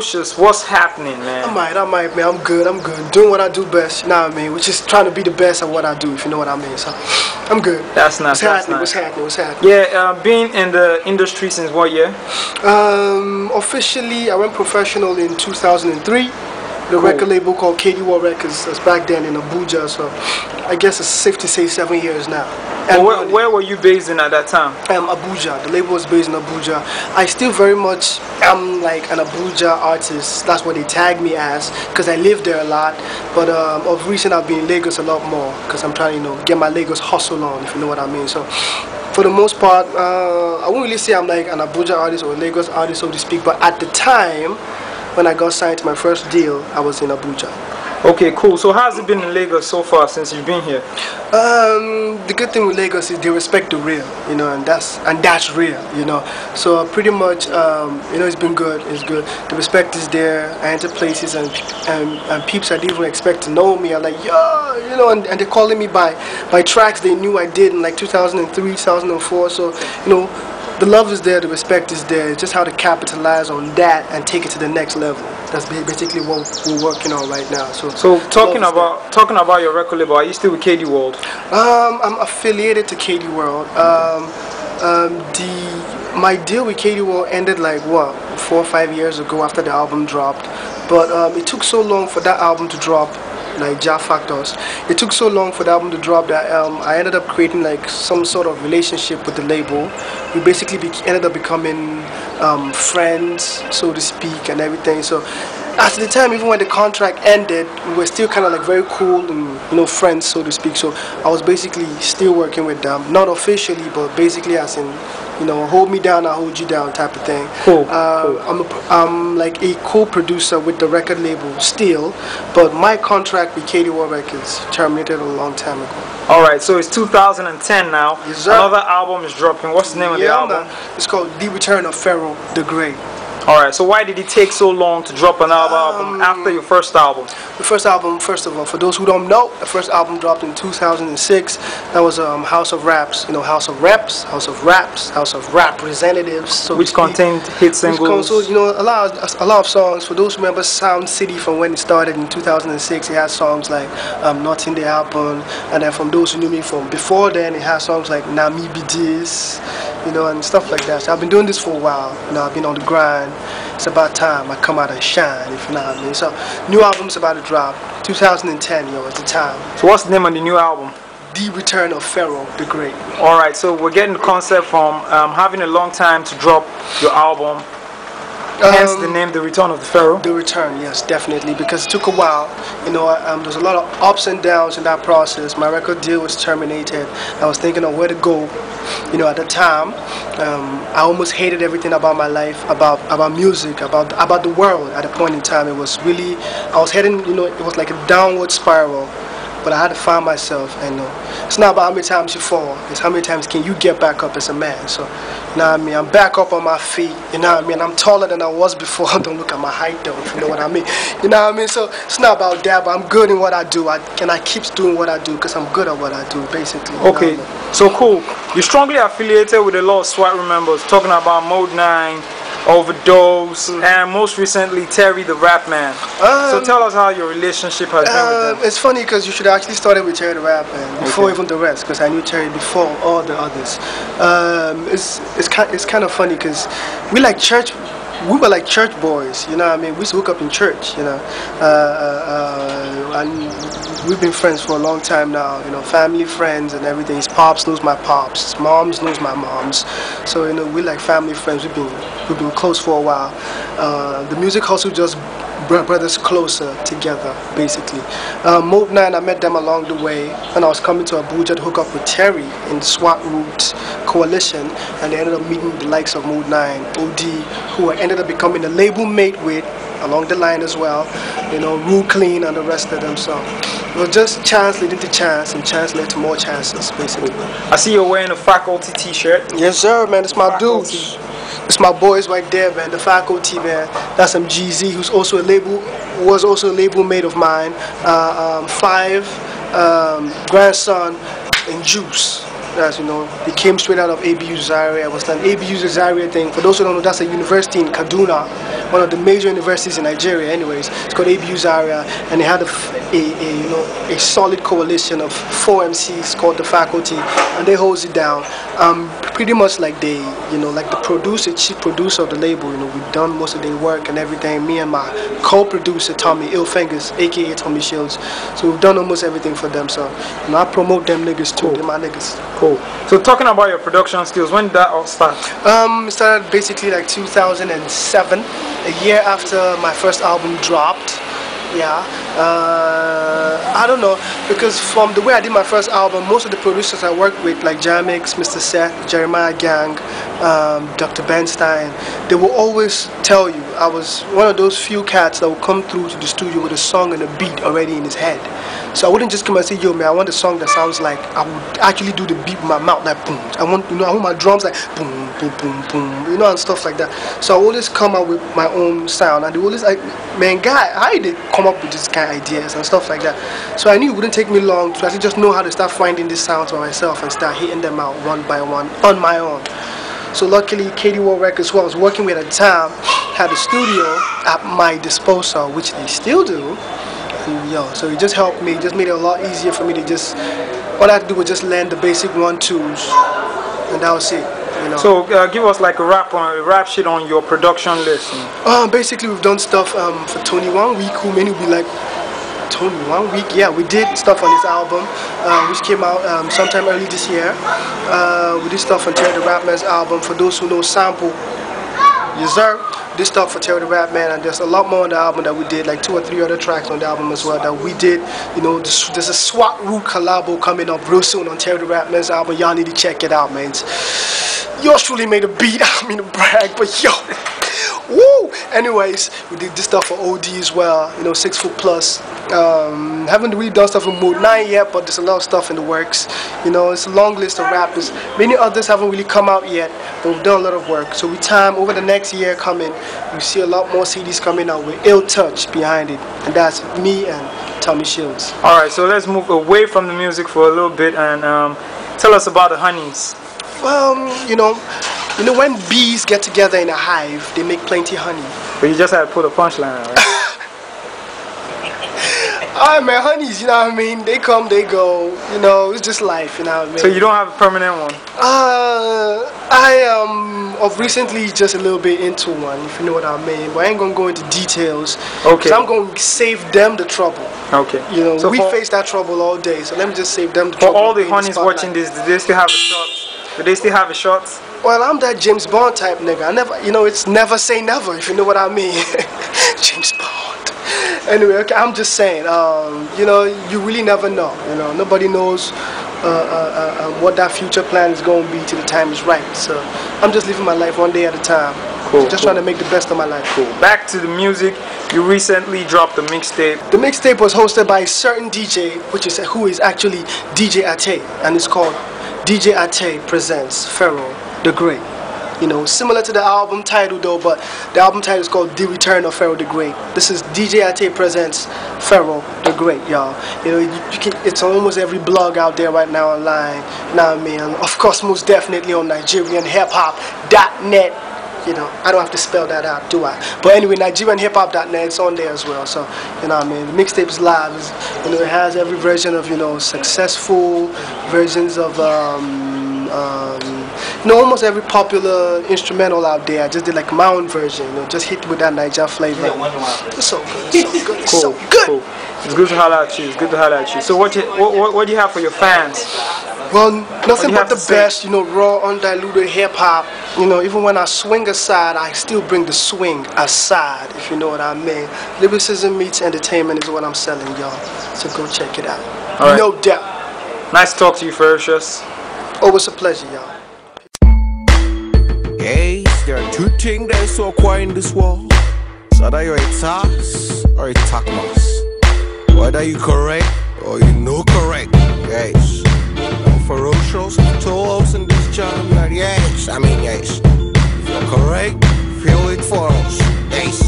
Pherowshuz, what's happening, man? I might, man. I'm good. Doing what I do best, you know what I mean? Which is trying to be the best at what I do, if you know what I mean. So, I'm good. That's nice. What's happening? Yeah, being in the industry since what year? Officially, I went professional in 2003. The record label called KD World Records. That's back then in Abuja. So, I guess it's safe to say 7 years now. And where were you based in at that time? Abuja. The label was based in Abuja. I still very much am like an Abuja artist. That's what they tag me as, because I live there a lot. But of recent, I've been in Lagos a lot more, because I'm trying to, get my Lagos hustle on, if you know what I mean. So, for the most part, I won't really say I'm like an Abuja artist or a Lagos artist, so to speak. But at the time, when I got signed to my first deal, I was in Abuja. Okay, cool. So how's it been in Lagos so far since you've been here? The good thing with Lagos is they respect the real, and that's real, So pretty much, it's been good. It's good. The respect is there. I enter places and peeps I didn't even expect to know me are like, yo, and they're calling me by tracks they knew I did in like 2003, 2004. So the love is there, the respect is there. It's just how to capitalize on that and take it to the next level. That's basically what we're working on right now. So talking about your record label, are you still with KD World? I'm affiliated to KD World. My deal with KD World ended like 4 or 5 years ago after the album dropped. But it took so long for that album to drop. Like Jah Factors. It took so long for the album to drop that I ended up creating like some sort of relationship with the label. We basically ended up becoming friends, so to speak, and everything. So at the time, even when the contract ended, we were still kind of like very cool and friends, so to speak. So I was basically still working with them, not officially, but basically as in hold me down, I hold you down type of thing. Cool. I'm like a co-producer with the record label still, but my contract with KD World Records terminated a long time ago. Alright, so it's 2010 now. Yes, sir. Another album is dropping. What's the name of the album? Man. It's called The Return of Pharaoh the Great. Alright, so why did it take so long to drop another album after your first album? The first album, first of all, for those who don't know, the first album dropped in 2006. That was House of Raps, House of Raps, House of Raps, House of Representatives. So which contained hit singles. A lot of songs. For those who remember Sound City from when it started in 2006, it had songs like Nothing They Happen, and then from those who knew me from before then, it had songs like Nami Be This, and stuff like that. So I've been doing this for a while. I've been on the grind. It's about time I come out and shine, if you know what I mean. So, new album's about to drop. 2010, is the time. So what's the name of the new album? The Return of Pharaoh the Great. Alright, so we're getting the concept from having a long time to drop your album. Hence the name, The Return of the Pharaoh. The Return, yes, definitely, because it took a while. There's a lot of ups and downs in that process. My record deal was terminated. I was thinking of where to go. At the time, I almost hated everything about my life, about music, about the world. At a point in time, it was really, I was heading, it was like a downward spiral. But I had to find myself, and it's not about how many times you fall, it's how many times can you get back up as a man. So, I'm back up on my feet, I'm taller than I was before. Don't look at my height though, if you know what I mean. So it's not about that, but I'm good in what I do, and I keep doing what I do because I'm good at what I do, basically. Okay, so cool. You're strongly affiliated with a lot of SWAT members, talking about Mode 9, Overdose, and most recently Terry the Rap Man. So tell us how your relationship has been with them. It's funny because you should actually started with Terry the Rap Man before even the rest, because I knew Terry before all the others. It's kind of funny because we were like church boys, We used to hook up in church, and we've been friends for a long time now, family, friends, and everything. His pops knows my pops, his moms knows my moms. So we're like family friends. We've been close for a while. The music hustle just brought us closer together, basically. Mode 9, I met them along the way when I was coming to Abuja to hook up with Terry in the SWAT Route Coalition, and they ended up meeting the likes of Mode 9, OD, who I ended up becoming a label mate with along the line as well, Rule Clean and the rest of them. So it was just chance leading to chance, and chance led to more chances, basically. I see you're wearing a faculty t-shirt. Yes, sir, man. It's my dudes. It's my boys right there, man. The faculty, man. That's GZ, who's also a label mate of mine. Five, grandson, and Juice. As you know, it came straight out of ABU Zaria. It was an ABU Zaria thing. For those who don't know, that's a university in Kaduna, one of the major universities in Nigeria. Anyways, it's called ABU Zaria, and they had a solid coalition of 4 MCs called the faculty, and they hold it down. Pretty much like like the producer, chief producer of the label. We've done most of their work and everything. Me and my co-producer Tommy Illfingers, aka Tommy Shields. So we've done almost everything for them. So I promote them niggas too. They're my niggas. Cool. So talking about your production skills, when did that all start? It started basically like 2007, a year after my first album dropped. Yeah, I don't know, because from the way I did my first album, most of the producers I worked with, like Jamix, Mr. Seth, Jeremiah Gang, Dr. Benstein, they will always tell you I was one of those few cats that would come through to the studio with a song and a beat already in his head. So I wouldn't just come and say, yo man, I want a song that sounds like, I would actually do the beat with my mouth like boom. I want my drums like boom, boom, boom, boom, and stuff like that. So I always come out with my own sound, and they always like, man, guy, how did they come up with this kind of ideas and stuff like that? So I knew it wouldn't take me long to actually just know how to start finding these sounds by myself and start hitting them out one by one on my own. So luckily, KD World Records, who I was working with at the time, had a studio at my disposal, which they still do. And, so it just helped me, just made it a lot easier for me to just, all I had to do was just learn the basic 1-2s, and that was it. So give us like a rap shit on your production list. Basically, we've done stuff for Tony 1 Week, who many will be like, Tony 1 Week? Yeah, we did stuff on his album, which came out sometime early this year. We did stuff on Terry the Rapman's album. For those who know Sample, yes sir. This stuff for Terry the Rapman, and there's a lot more on the album that we did, like 2 or 3 other tracks on the album as well that we did. There's a SWAT Root collabo coming up real soon on Terry the Rapman's album. Y'all need to check it out, man. Yours truly made a beat. I mean to brag, but yo, woo! Anyways, we did this stuff for OD as well. 6 Foot Plus. Haven't really done stuff with Mode 9 yet, but there's a lot of stuff in the works. It's a long list of rappers. Many others haven't really come out yet, but we've done a lot of work. So over the next year coming, you see a lot more CDs coming out with Ill Touch behind it, and that's me and Tommy Shields. All right, so let's move away from the music for a little bit and tell us about the honeys. Well, when bees get together in a hive, they make plenty honey. But you just had to put a punchline, right? Alright man, honeys, you know what I mean? They come, they go, it's just life, you know what I mean? So you don't have a permanent one? I of recently just a little bit into one, if you know what I mean. But I ain't gonna go into details. Okay. Because I'm gonna save them the trouble. Okay. So we face that trouble all day, so let me just save them the trouble. For all the honeys watching this, do they still have a shot? Do they still have a shot? Well, I'm that James Bond type nigga. I never, it's never say never, if you know what I mean. James Bond. Anyway, okay, I'm just saying, you really never know. Nobody knows what that future plan is going to be till the time is right. So I'm just living my life one day at a time. Cool. Just trying to make the best of my life. Cool. Back to the music. You recently dropped a mixtape. The mixtape was hosted by a certain DJ, who is actually DJ Ate, and it's called DJ Ate Presents Pharaoh the Great. Similar to the album title though, but the album title is called The Return of Pharaoh the Great. This is DJ Ate Presents Pharaoh the Great, y'all. It's on almost every blog out there right now online. Now I mean, and of course, most definitely on NigerianHipHop.net. I don't have to spell that out, do I? But anyway, NigerianHipHop.net, it's on there as well. So, the mixtape is live. It has every version of, successful versions of, almost every popular instrumental out there. I just did like my own version, just hit with that Niger flavor. It's so good, it's so good, it's so good. Cool. It's good to holler at you. It's good to holler at you. So what do you have for your fans? Well, nothing but the best, raw, undiluted hip-hop. Even when I swing aside, I still bring the swing aside, if you know what I mean. Lyricism meets entertainment is what I'm selling, y'all. So go check it out. All right. No doubt. Nice to talk to you, Pherowshuz. Always a pleasure, y'all. Yes, there are 2 things that is so quiet in this world. So either you're a task or a takmas. Whether you correct or you no correct. Yes. Pherowshuz told us in this jam that yes, If you're correct, feel it for us. Yes.